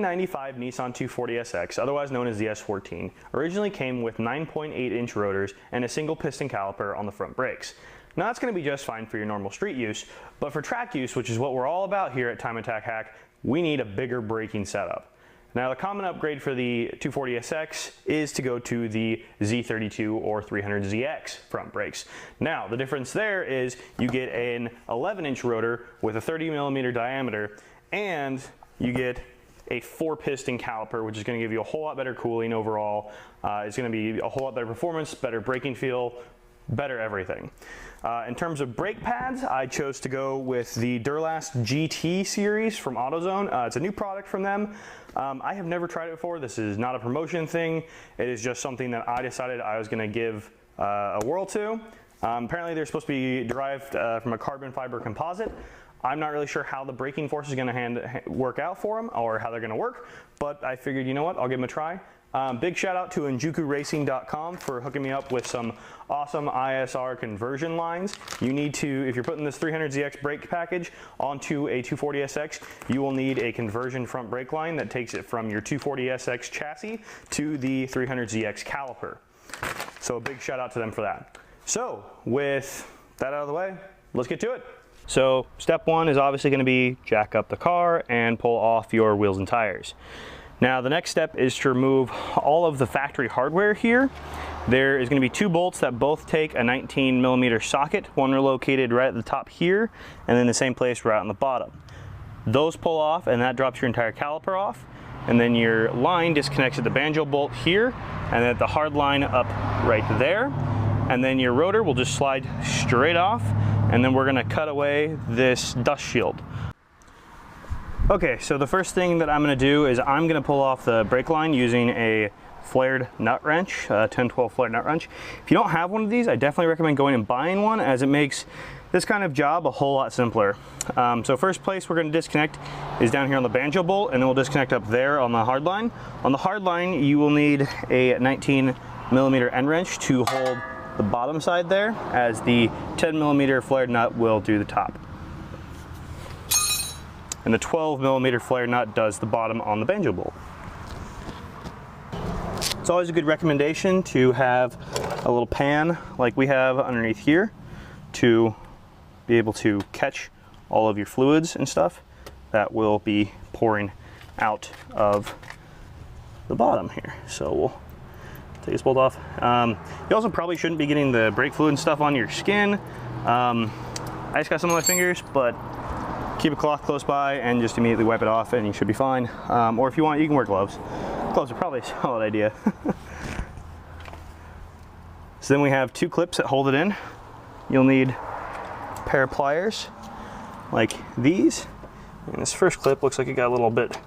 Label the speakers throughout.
Speaker 1: 1995 Nissan 240SX, otherwise known as the S14, originally came with 9.8-inch rotors and a single piston caliper on the front brakes. Now that's going to be just fine for your normal street use, but for track use, which is what we're all about here at Time Attack Hack, we need a bigger braking setup. Now the common upgrade for the 240SX is to go to the Z32 or 300ZX front brakes. Now the difference there is you get an 11-inch rotor with a 30mm diameter, and you get a 4-piston caliper, which is going to give you a whole lot better cooling overall. It's going to be a whole lot better performance, better braking feel, better everything. In terms of brake pads, I chose to go with the Duralast GT series from AutoZone. It's a new product from them. I have never tried it before. This is not a promotion thing. It is just something that I decided I was going to give a whirl to. Apparently they're supposed to be derived from a carbon fiber composite. I'm not really sure how the braking force is going to work out for them or how they're going to work, but I figured, you know what, I'll give them a try. Big shout out to NjukuRacing.com for hooking me up with some awesome ISR conversion lines. You need to, if you're putting this 300ZX brake package onto a 240SX, you will need a conversion front brake line that takes it from your 240SX chassis to the 300ZX caliper. So a big shout out to them for that. So with that out of the way, let's get to it. So step one is obviously going to be jack up the car and pull off your wheels and tires. Now the next step is to remove all of the factory hardware here. There is going to be 2 bolts that both take a 19mm socket. One are located right at the top here, and then the same place right on the bottom. Those pull off, and that drops your entire caliper off. And then your line disconnects at the banjo bolt here, and then the hard line up right there. And then your rotor will just slide straight off, and then we're going to cut away this dust shield. Okay, so the first thing that I'm going to do is I'm going to pull off the brake line using a flared nut wrench, a 10-12 flared nut wrench. If you don't have one of these, I definitely recommend going and buying one, as it makes this kind of job a whole lot simpler. So first place we're going to disconnect is down here on the banjo bolt, and then we'll disconnect up there on the hard line. On the hard line, you will need a 19mm end wrench to hold the bottom side there, as the 10mm flared nut will do the top. And the 12mm flare nut does the bottom on the banjo bolt. It's always a good recommendation to have a little pan like we have underneath here to be able to catch all of your fluids and stuff that will be pouring out of the bottom here. So we'll take this bolt off. You also probably shouldn't be getting the brake fluid and stuff on your skin. I just got some on my fingers, but keep a cloth close by and just immediately wipe it off and you should be fine. Or if you want, you can wear gloves. Gloves are probably a solid idea. So then we have 2 clips that hold it in. You'll need a pair of pliers like these. And this first clip looks like it got a little bit,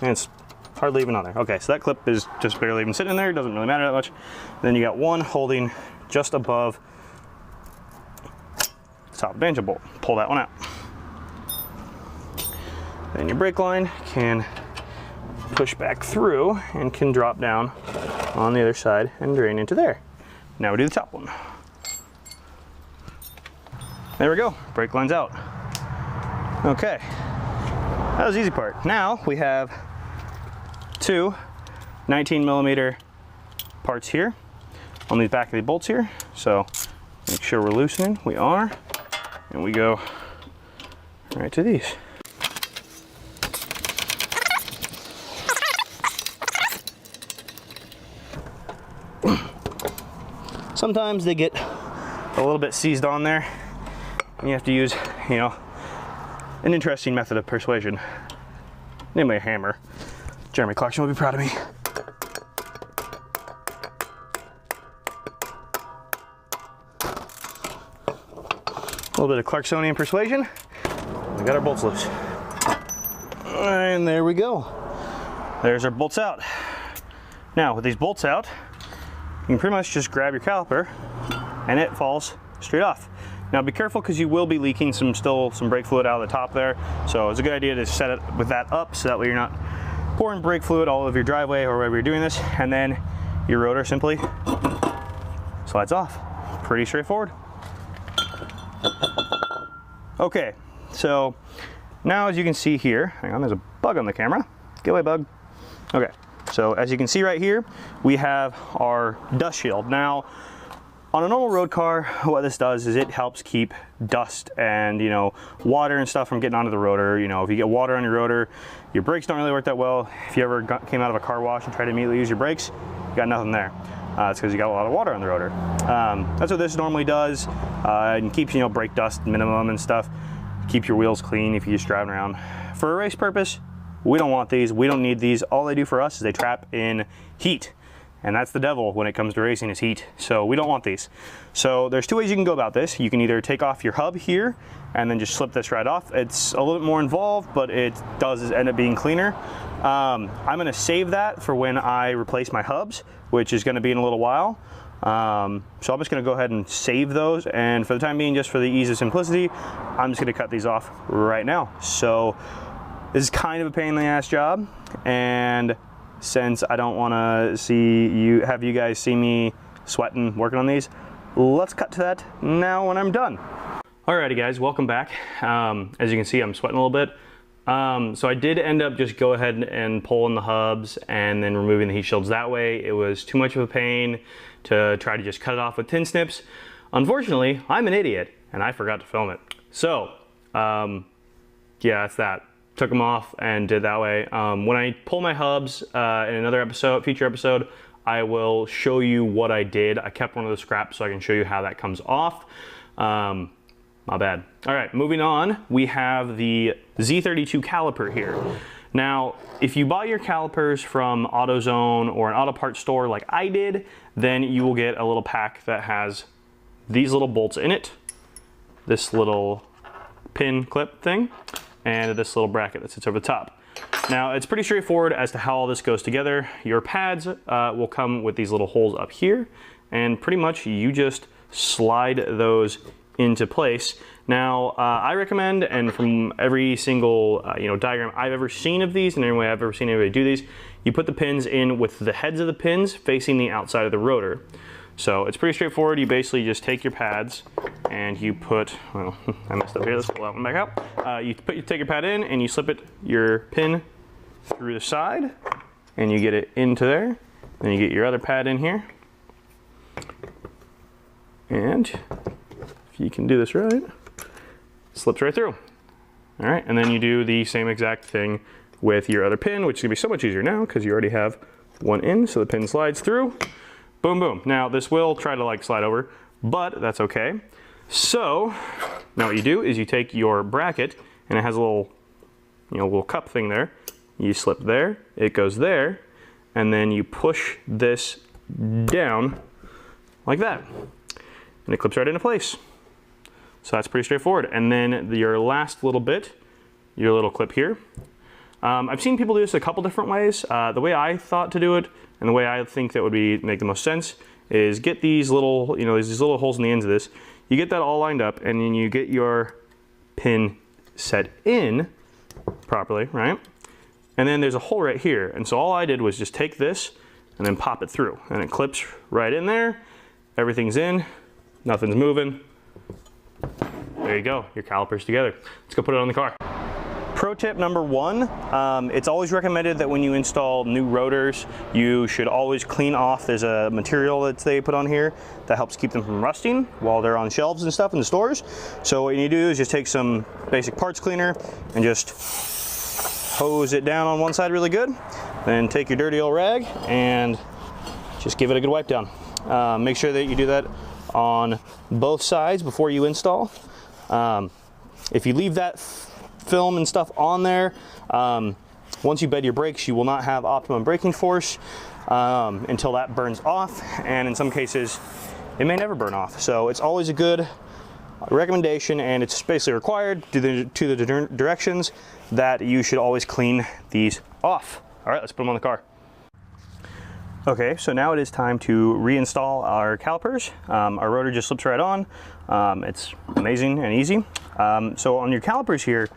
Speaker 1: and it's hardly even on there. Okay, so that clip is just barely even sitting in there. It doesn't really matter that much. Then you got one holding just above the top of the banjo bolt. Pull that one out. Then your brake line can push back through and can drop down on the other side and drain into there. Now we do the top one. There we go, brake line's out. Okay, that was the easy part. Now we have 2 19mm parts here on the back of the bolts here. So make sure we're loosening, we are, and we go right to these. Sometimes they get a little bit seized on there, and you have to use, you know, an interesting method of persuasion. Namely a hammer. Jeremy Clarkson will be proud of me. A little bit of Clarksonian persuasion. We got our bolts loose. And there we go. There's our bolts out. Now with these bolts out, you can pretty much just grab your caliper and it falls straight off. Now be careful, because you will be leaking some brake fluid out of the top there. So it's a good idea to set it with that up, so that way you're not pouring brake fluid all over your driveway or wherever you're doing this. And then your rotor simply slides off. Pretty straightforward. Okay, so now as you can see here, hang on, there's a bug on the camera. Get away, bug. Okay, so as you can see right here, we have our dust shield. Now, on a normal road car, what this does is it helps keep dust and, you know, water and stuff from getting onto the rotor. You know, if you get water on your rotor, your brakes don't really work that well. If you ever came out of a car wash and tried to immediately use your brakes, you got nothing there. It's because you got a lot of water on the rotor. That's what this normally does, and keeps, you know, brake dust minimum and stuff. Keep your wheels clean if you're just driving around. For a race purpose, we don't want these. We don't need these. All they do for us is they trap in heat. And that's the devil when it comes to racing, is heat. So we don't want these. So there's two ways you can go about this. You can either take off your hub here and then just slip this right off. It's a little bit more involved, but it does end up being cleaner. I'm gonna save that for when I replace my hubs, which is gonna be in a little while. So I'm just gonna go ahead and save those. And for the time being, just for the ease of simplicity, I'm just gonna cut these off right now. So this is kind of a pain in the ass job. And since I don't want to have you guys see me sweating working on these, let's cut to that now when I'm done. Alrighty guys, welcome back. As you can see, I'm sweating a little bit. So I did end up just go ahead and pulling the hubs and then removing the heat shields that way. It was too much of a pain to try to just cut it off with tin snips. Unfortunately, I'm an idiot and I forgot to film it. So yeah, that's that. Took them off and did that way. When I pull my hubs in another future episode, I will show you what I did. I kept one of the scraps so I can show you how that comes off. My bad. All right, moving on, we have the Z32 caliper here. Now, if you buy your calipers from AutoZone or an auto parts store like I did, then you will get a little pack that has these little bolts in it, this little pin clip thing, and this little bracket that sits over the top. Now, it's pretty straightforward as to how all this goes together. Your pads will come with these little holes up here, and pretty much you just slide those into place. Now, I recommend, and from every single diagram I've ever seen of these, and any way I've ever seen anybody do these, you put the pins in with the heads of the pins facing the outside of the rotor. So it's pretty straightforward. You basically just take your pads and you put, well, I messed up here, let's pull that one back out. You take your pad in and you slip your pin through the side and you get it into there. Then you get your other pad in here. And if you can do this right, slips right through. All right, and then you do the same exact thing with your other pin, which is gonna be so much easier now because you already have one in, so the pin slides through. Boom, boom. Now this will try to like slide over, but that's okay. So now what you do is you take your bracket and it has a little, little cup thing there. You slip there, it goes there, and then you push this down like that. And it clips right into place. So that's pretty straightforward. And then your last little bit, your little clip here. I've seen people do this a couple different ways. The way I thought to do it, and the way I think that would make the most sense, is get these little, these little holes in the ends of this. You get that all lined up, and then you get your pin set in properly, right? And then there's a hole right here. And so all I did was just take this and then pop it through, and it clips right in there. Everything's in, nothing's moving. There you go, your caliper's together. Let's go put it on the car. Pro tip number one, it's always recommended that when you install new rotors, you should always clean off. There's a material that they put on here that helps keep them from rusting while they're on shelves and stuff in the stores. So what you need to do is just take some basic parts cleaner and just hose it down on one side really good. Then take your dirty old rag and just give it a good wipe down. Make sure that you do that on both sides before you install. If you leave that film and stuff on there, once you bed your brakes, you will not have optimum braking force until that burns off, and in some cases it may never burn off. So it's always a good recommendation, and it's basically required to the directions that you should always clean these off. All right, let's put them on the car. Okay, so now it is time to reinstall our calipers. Our rotor just slips right on. It's amazing and easy. So on your calipers here,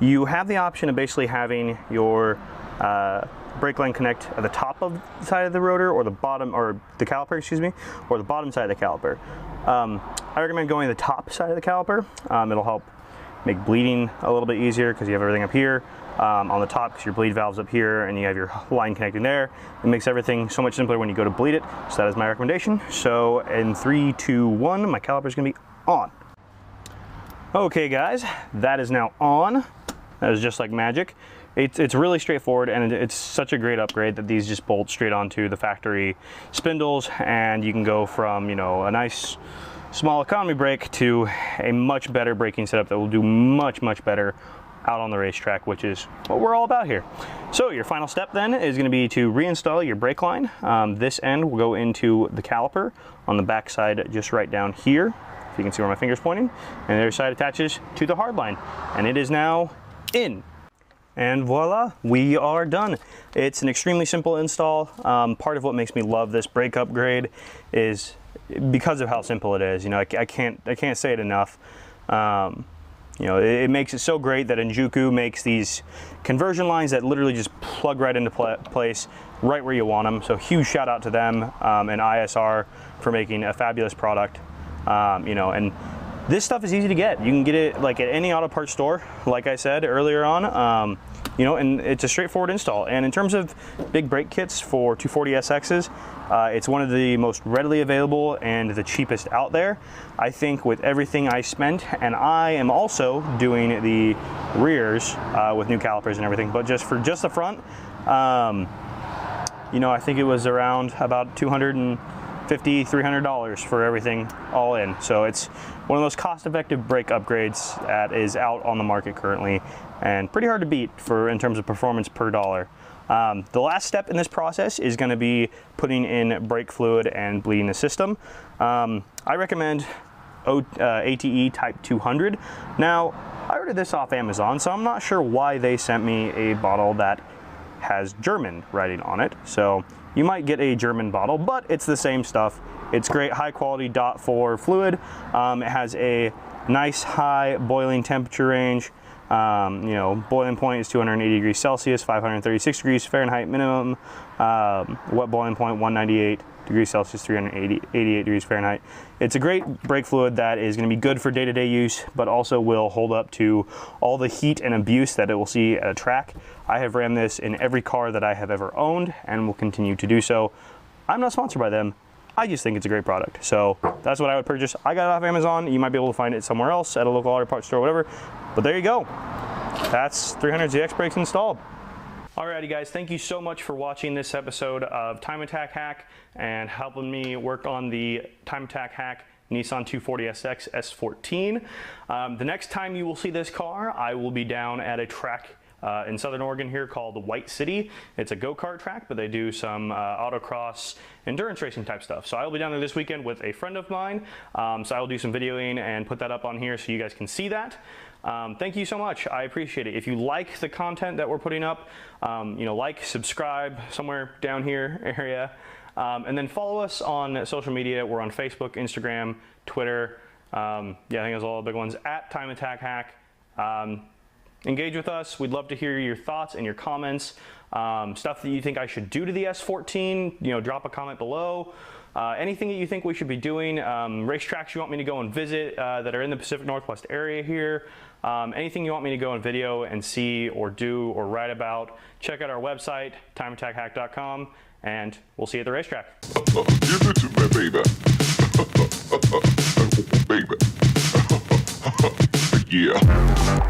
Speaker 1: you have the option of basically having your brake line connect at the top of the side of the rotor, or the bottom, or the caliper, excuse me, or the bottom side of the caliper. I recommend going to the top side of the caliper. It'll help make bleeding a little bit easier because you have everything up here. on the top because your bleed valve's up here and you have your line connecting there. It makes everything so much simpler when you go to bleed it. So that is my recommendation. So in 3, 2, 1, my caliper's gonna be on. Okay guys, that is now on. That is just like magic. It's really straightforward, and it's such a great upgrade that these just bolt straight onto the factory spindles, and you can go from, you know, a nice small economy brake to a much better braking setup that will do much better out on the racetrack, which is what we're all about here. So your final step then is going to be to reinstall your brake line. This end will go into the caliper on the back side, just right down here, if you can see where my finger's pointing, and the other side attaches to the hard line, and it is now in. And voila, we are done. It's an extremely simple install. Part of what makes me love this brake upgrade is because of how simple it is. You know, I can't say it enough. You know, it makes it so great that Enjuku makes these conversion lines that literally just plug right into place, right where you want them. So huge shout out to them and ISR for making a fabulous product. You know, and this stuff is easy to get. You can get it like at any auto parts store, like I said earlier on. You know, and it's a straightforward install. And in terms of big brake kits for 240SXs, it's one of the most readily available and the cheapest out there. I think with everything I spent, and I am also doing the rears with new calipers and everything, but just for the front, you know, I think it was around about $250, $300 for everything all in. So it's one of those cost-effective brake upgrades that is out on the market currently, and pretty hard to beat in terms of performance per dollar. The last step in this process is going to be putting in brake fluid and bleeding the system. I recommend ATE Type 200. Now, I ordered this off Amazon, so I'm not sure why they sent me a bottle that has German writing on it. So you might get a German bottle, but it's the same stuff. It's great, high quality .4 fluid. It has a nice high boiling temperature range. You know, boiling point is 280 degrees Celsius, 536 degrees Fahrenheit minimum. Wet boiling point 198 degrees Celsius, 388 degrees Fahrenheit. It's a great brake fluid that is going to be good for day-to-day use, but also will hold up to all the heat and abuse that it will see at a track. I have ran this in every car that I have ever owned and will continue to do so. I'm not sponsored by them. I just think it's a great product. So that's what I would purchase. I got it off Amazon. You might be able to find it somewhere else at a local auto parts store, whatever. But there you go. That's 300ZX brakes installed. Alrighty guys, thank you so much for watching this episode of Time Attack Hack and helping me work on the Time Attack Hack Nissan 240SX S14. The next time you will see this car, I will be down at a track in Southern Oregon here called White City. It's a go-kart track, but they do some autocross endurance racing type stuff. So I will be down there this weekend with a friend of mine. So I will do some videoing and put that up on here so you guys can see that. Thank you so much. I appreciate it. If you like the content that we're putting up, you know, like, subscribe somewhere down here area, and then follow us on social media. We're on Facebook, Instagram, Twitter. Yeah, I think those are all the big ones. At Time Attack Hack. Engage with us. We'd love to hear your thoughts and your comments. Stuff that you think I should do to the S14, you know, drop a comment below. Anything that you think we should be doing, racetracks you want me to go and visit that are in the Pacific Northwest area here, anything you want me to go and video and see or do or write about, check out our website, timeattackhack.com, and we'll see you at the racetrack. Give it to me, baby. Baby. Yeah.